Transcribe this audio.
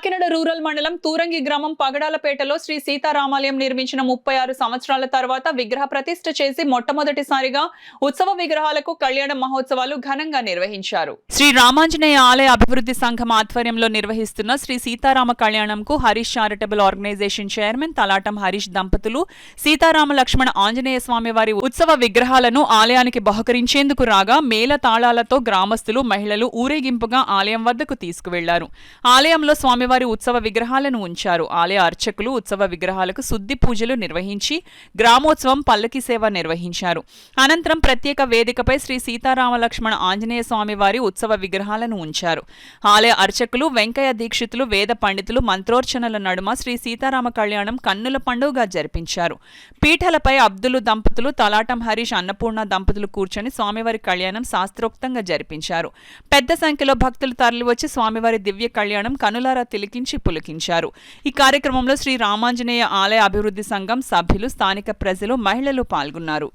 Kakinada rural మండలం తూరంగి గ్రామం పగడాలపేటలో శ్రీ సీతారామాలయం నిర్మించిన 36 సంవత్సరాల తర్వాత విగ్రహ ప్రతిష్ఠ చేసి మొట్టమొదటిసారిగా ఉత్సవ విగ్రహాలకు కళ్యాణ మహోత్సవాలు ఘనంగా నిర్వహించారు. శ్రీ రామాంజనేయ ఆలయ అభివృద్ధి సంఘం ఆధ్వర్యంలో నిర్వహిస్తున్న శ్రీ సీతారామ కళ్యాణంకు Harish charitable organisation chairman Talatam Harish దంపతులు సీతారామ లక్ష్మణ ఆంజనేయ స్వామి వారి ఉత్సవ విగ్రహాలను ఆలయానికి బహుకరించేందుకు రాగా మేళ తాళాలతో గ్రామస్తులు మహిళలు ఊరేగింపుగా ఆలయం వద్దకు తీసుకువెళ్లారు. ఆలయంలో స్వామివారి ఉత్సవ విగ్రహాలను ఉంచారు. ఆలయ అర్చకులు ఉత్సవ విగ్రహాలకు శుద్ధి పూజలు నిర్వహించి గ్రామోత్సవం పల్లకి సేవ నిర్వహించారు. అనంతరం ప్రత్యేక వేదికపై శ్రీ సీతారామ లక్ష్మణ ఆంజనేయ స్వామి వారి ఉత్సవ విగ్రహాలను ఉంచారు. ఆలయ అర్చకులు వెంకయ్య దీక్షితులు వేద పండితులు మంత్రోర్చనల నడుమ శ్రీ సీతారామ కళ్యాణం కన్నుల పండుగగా జరిపించారు. పీఠలపై అబ్దులు దంపతులు తలాటం హరీష్ అన్నపూర్ణ దంపతులు కూర్చొని స్వామివారి కళ్యాణం శాస్త్రోక్తంగా జరిపించారు. పెద్ద సంఖ్యలో భక్తులు తరలివచ్చి స్వామివారి దివ్య కళ్యాణం కనులారా తిలికించి పులికించారు. ఈ కార్యక్రమంలో శ్రీ రామాంజనేయ ఆలయ అభివృద్ధి సంఘం సభ్యులు, స్థానిక ప్రజలు, మహిళలు పాల్గొన్నారు.